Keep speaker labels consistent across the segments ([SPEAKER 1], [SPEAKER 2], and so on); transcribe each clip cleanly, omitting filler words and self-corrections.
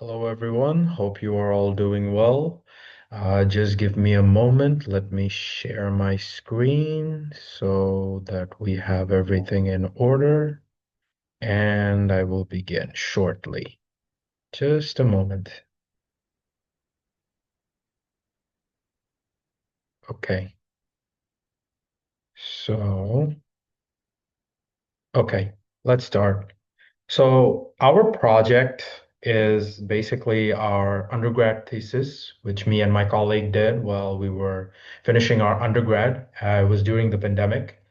[SPEAKER 1] Hello, everyone. Hope you are all doing well. Just give me a moment. Let me share my screen so that we have everything in order, and I will begin shortly. Just a moment. Okay. So, okay, let's start. So our project is basically our undergrad thesis, which me and my colleague did while we were finishing our undergrad. It was during the pandemic.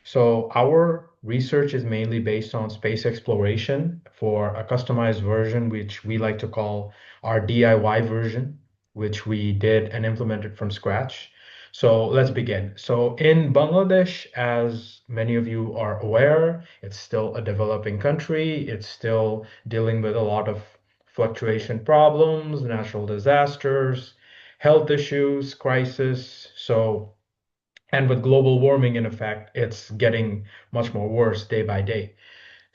[SPEAKER 1] So our research is mainly based on space exploration for a customized version, which we like to call our DIY version, which we did and implemented from scratch. So let's begin. So in Bangladesh, as many of you are aware, it's still a developing country. It's still dealing with a lot of fluctuation problems, natural disasters, health issues, crisis. And with global warming in effect, it's getting much more worse day by day.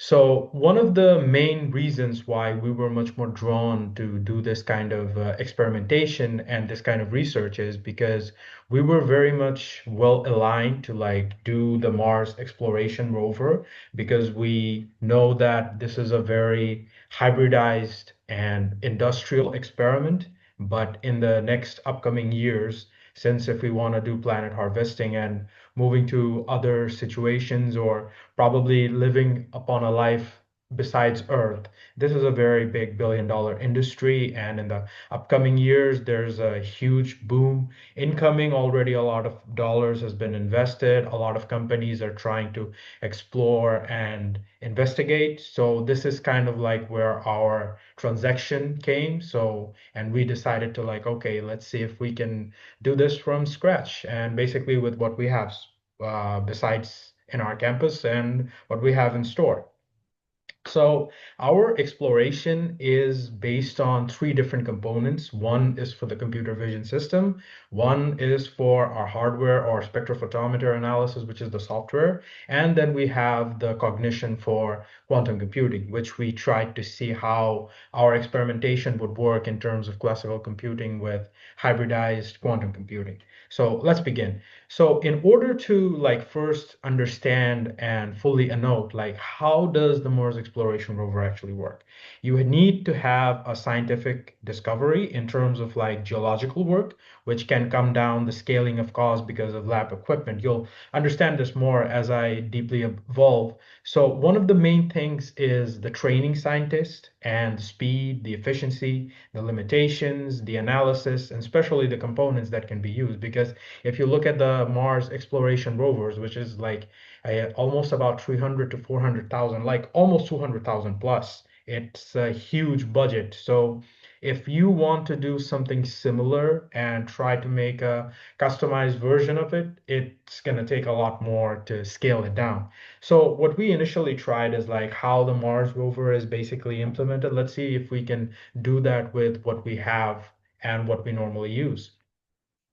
[SPEAKER 1] So one of the main reasons why we were much more drawn to do this kind of experimentation and this kind of research is because we were very much well aligned to like do the Mars exploration rover because we know that this is a very hybridized and industrial experiment. But in the next upcoming years, since if we want to do planet harvesting and moving to other situations or probably living upon a life besides Earth. This is a very big billion-dollar industry, and in the upcoming years, there's a huge boom incoming. Already, a lot of dollars has been invested. A lot of companies are trying to explore and investigate. So this is kind of like where our transaction came. So, and we decided to like, okay, let's see if we can do this from scratch and basically with what we have besides in our campus and what we have in store. So our exploration is based on three different components. One is for the computer vision system. One is for our hardware or spectrophotometer analysis, which is the software. And then we have the cognition for quantum computing, which we tried to see how our experimentation would work in terms of classical computing with hybridized quantum computing. So let's begin. So in order to like first understand and fully annote like how does the Mars exploration rover actually work? You need to have a scientific discovery in terms of like geological work, which can come down the scaling of cost because of lab equipment. You'll understand this more as I deeply evolve. So one of the main things is the training scientist and the speed, the efficiency, the limitations, the analysis, and especially the components that can be used because if you look at the Mars exploration rovers, which is like almost about 300 to 400,000, like almost 200,000 plus, it's a huge budget. So if you want to do something similar and try to make a customized version of it, it's going to take a lot more to scale it down. So what we initially tried is like how the Mars rover is basically implemented. Let's see if we can do that with what we have and what we normally use.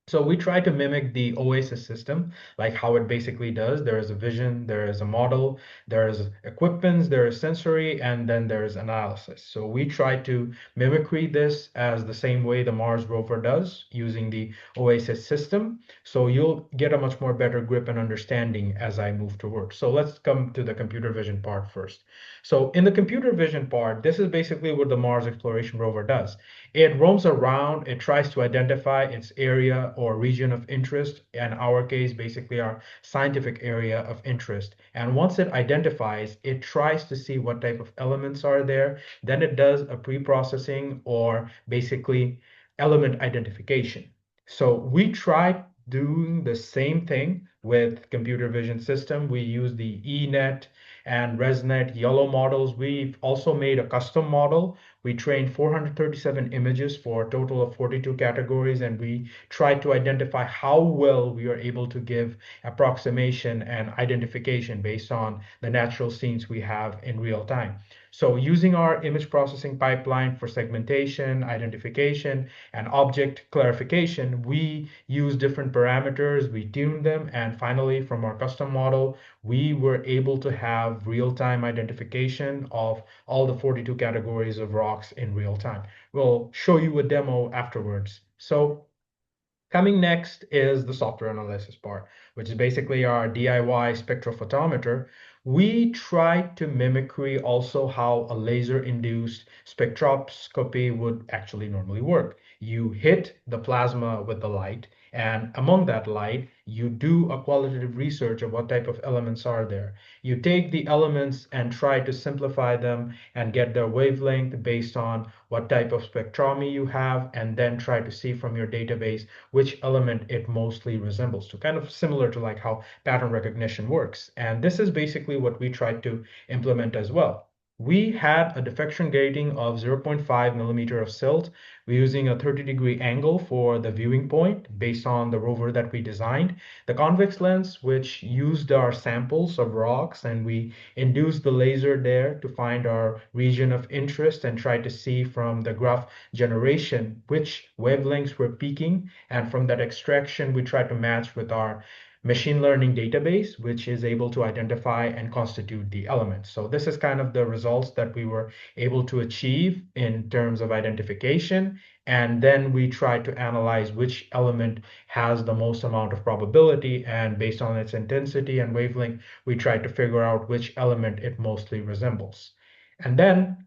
[SPEAKER 1] So we try to mimic the Oasis system, like how it basically does. There is a vision, there is a model, there is equipments, there is sensory, and then there is analysis. So we try to mimicry this as the same way the Mars rover does using the Oasis system. So you'll get a much more better grip and understanding as I move towards. So let's come to the computer vision part first. So in the computer vision part, this is basically what the Mars exploration rover does. It roams around, it tries to identify its area or region of interest, in our case, basically our scientific area of interest. And once it identifies, it tries to see what type of elements are there. Then it does a pre-processing or basically element identification. So we tried doing the same thing with computer vision system. We use the ENet and ResNet yellow models. We've also made a custom model. We trained 437 images for a total of 42 categories, and we tried to identify how well we are able to give approximation and identification based on the natural scenes we have in real time. So using our image processing pipeline for segmentation, identification, and object clarification, we use different parameters, we tune them, and finally, from our custom model, we were able to have real-time identification of all the 42 categories of rocks in real time. We'll show you a demo afterwards. So coming next is the software analysis part, which is basically our DIY spectrophotometer. We try to mimicry also how a laser-induced spectroscopy would actually normally work. You hit the plasma with the light, and among that light, you do a qualitative research of what type of elements are there. You take the elements and try to simplify them and get their wavelength based on what type of spectromy you have, and then try to see from your database which element it mostly resembles to, kind of similar to like how pattern recognition works. And this is basically what we tried to implement as well. We had a diffraction grating of 0.5 millimeter of silt. We're using a 30-degree angle for the viewing point based on the rover that we designed. The convex lens, which used our samples of rocks, and we induced the laser there to find our region of interest and try to see from the graph generation which wavelengths were peaking, and from that extraction we try to match with our machine learning database, which is able to identify and constitute the elements. So this is kind of the results that we were able to achieve in terms of identification. And then we try to analyze which element has the most amount of probability, and based on its intensity and wavelength, we try to figure out which element it mostly resembles. And then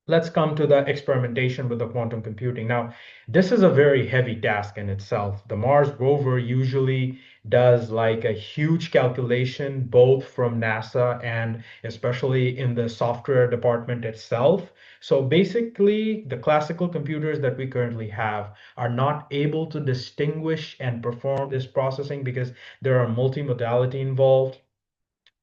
[SPEAKER 1] let's come to the experimentation with the quantum computing. Now, this is a very heavy task in itself. The Mars rover usually does like a huge calculation, both from NASA and especially in the software department itself. So basically, the classical computers that we currently have are not able to distinguish and perform this processing because there are multimodality involved.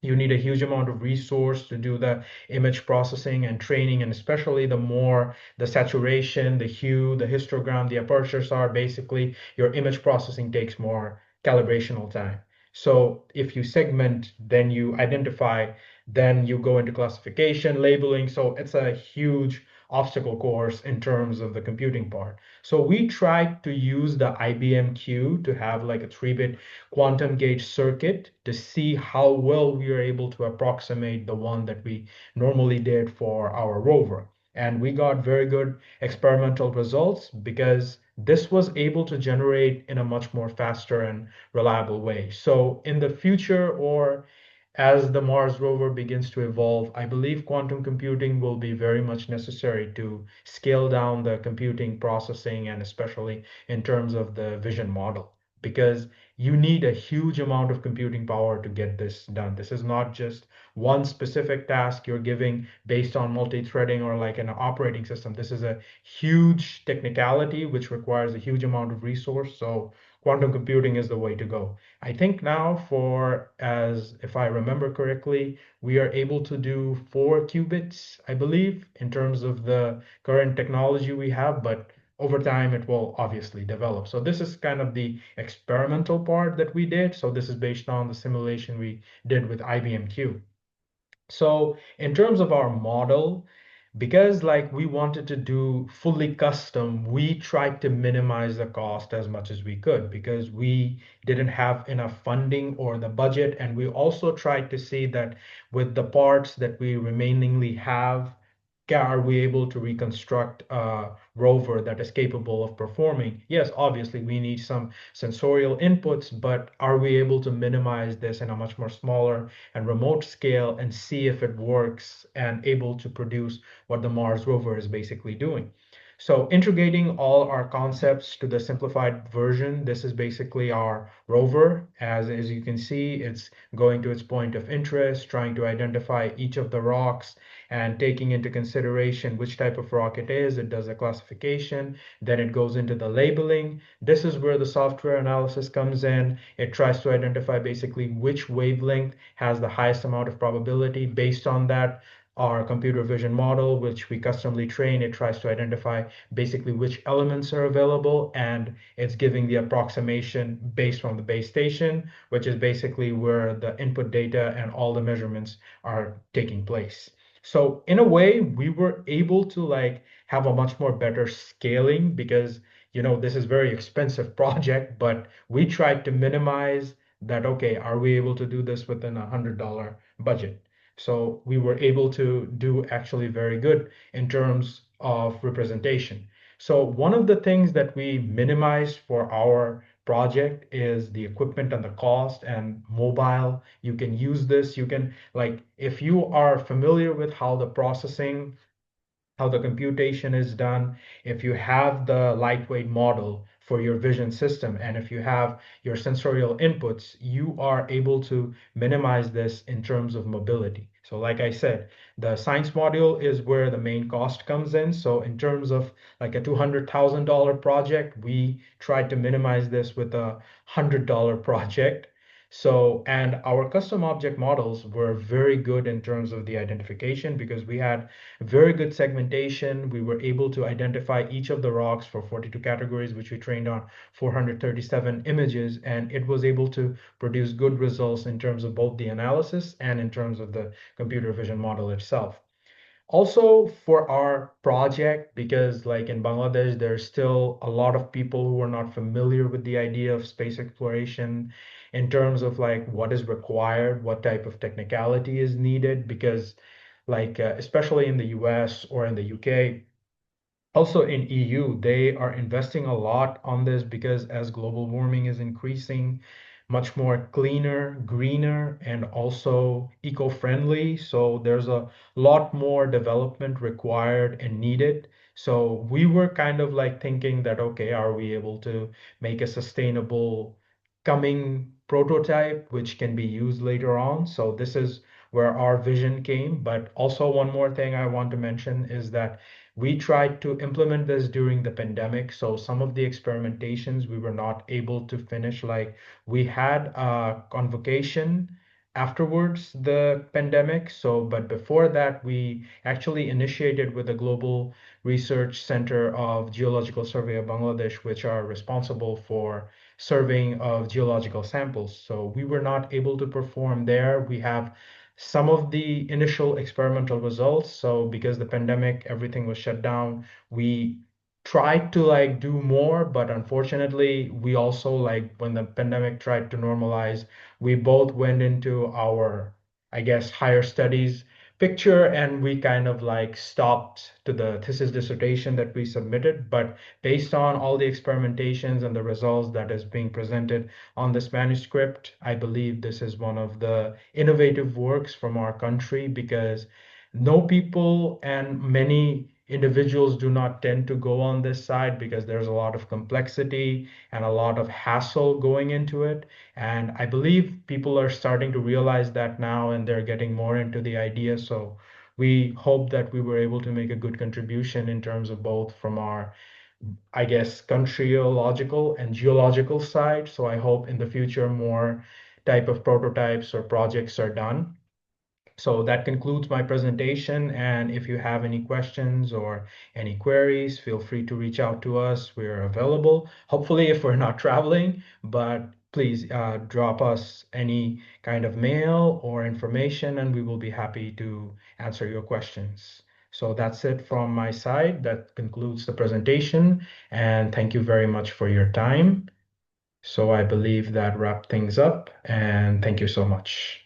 [SPEAKER 1] You need a huge amount of resource to do the image processing and training, and especially the more the saturation, the hue, the histogram, the apertures are, basically your image processing takes more calibrational time. So if you segment, then you identify, then you go into classification, labeling. So it's a huge obstacle course in terms of the computing part. So we tried to use the IBM Q to have like a 3-bit quantum gauge circuit to see how well we are able to approximate the one that we normally did for our rover. And we got very good experimental results because this was able to generate in a much more faster and reliable way. So in the future, or as the Mars rover begins to evolve, I believe quantum computing will be very much necessary to scale down the computing processing, and especially in terms of the vision model, because you need a huge amount of computing power to get this done. This is not just one specific task you're giving based on multi-threading or like an operating system. This is a huge technicality which requires a huge amount of resource. So quantum computing is the way to go. I think now for, as if I remember correctly, we are able to do 4 qubits, I believe, in terms of the current technology we have, but over time it will obviously develop. So this is kind of the experimental part that we did. So this is based on the simulation we did with IBM Q. So in terms of our model, because like we wanted to do fully custom, we tried to minimize the cost as much as we could because we didn't have enough funding or the budget. And we also tried to see that with the parts that we remainingly have, are we able to reconstruct a rover that is capable of performing? Yes, obviously we need some sensorial inputs, but are we able to minimize this in a much more smaller and remote scale and see if it works and able to produce what the Mars rover is basically doing? So integrating all our concepts to the simplified version, this is basically our rover. As you can see, it's going to its point of interest, trying to identify each of the rocks and taking into consideration which type of rock it is. It does a classification, then it goes into the labeling. This is where the software analysis comes in. It tries to identify basically which wavelength has the highest amount of probability. Based on that, our computer vision model, which we customly train, it tries to identify basically which elements are available, and it's giving the approximation based on the base station, which is basically where the input data and all the measurements are taking place. So in a way, we were able to like have a much more better scaling because, this is very expensive project, but we tried to minimize that. Okay, are we able to do this within $100 budget? So we were able to do actually very good in terms of representation. So one of the things that we minimized for our project is the equipment and the cost and mobile. You can use this. You can like if you are familiar with how the computation is done, if you have the lightweight model for your vision system, and if you have your sensorial inputs, you are able to minimize this in terms of mobility. So like I said, the science module is where the main cost comes in. So in terms of like a $200,000 project, we tried to minimize this with a $100 project. So, and our custom object models were very good in terms of the identification because we had very good segmentation. We were able to identify each of the rocks for 42 categories, which we trained on 437 images, and it was able to produce good results in terms of both the analysis and in terms of the computer vision model itself. Also for our project, because like in Bangladesh, there's still a lot of people who are not familiar with the idea of space exploration in terms of like what is required, what type of technicality is needed, because like especially in the US or in the UK, also in EU, they are investing a lot on this because as global warming is increasing, much more cleaner, greener, and also eco-friendly. So there's a lot more development required and needed. So we were kind of like thinking that, okay, are we able to make a sustainable coming prototype which can be used later on? So this is where our vision came. But also one more thing I want to mention is that we tried to implement this during the pandemic, so some of the experimentations we were not able to finish. Like we had a convocation afterwards the pandemic. So, but before that, we actually initiated with the Global Research Center of Geological Survey of Bangladesh, which are responsible for surveying of geological samples. So we were not able to perform there. We have some of the initial experimental results. So because the pandemic, everything was shut down, we tried to like do more, but unfortunately, we also like when the pandemic tried to normalize, we both went into our, I guess, higher studies picture and we kind of like stopped to the thesis dissertation that we submitted. But based on all the experimentations and the results that is being presented on this manuscript, I believe this is one of the innovative works from our country because no people and many individuals do not tend to go on this side because there's a lot of complexity and a lot of hassle going into it. And I believe people are starting to realize that now and they're getting more into the idea. So we hope that we were able to make a good contribution in terms of both from our, I guess, countryological and geological side. So I hope in the future more type of prototypes or projects are done. So that concludes my presentation. And if you have any questions or any queries, feel free to reach out to us. We're available, hopefully, if we're not traveling, but please drop us any kind of mail or information, and we will be happy to answer your questions. So that's it from my side. That concludes the presentation. And thank you very much for your time. So I believe that wrapped things up. And thank you so much.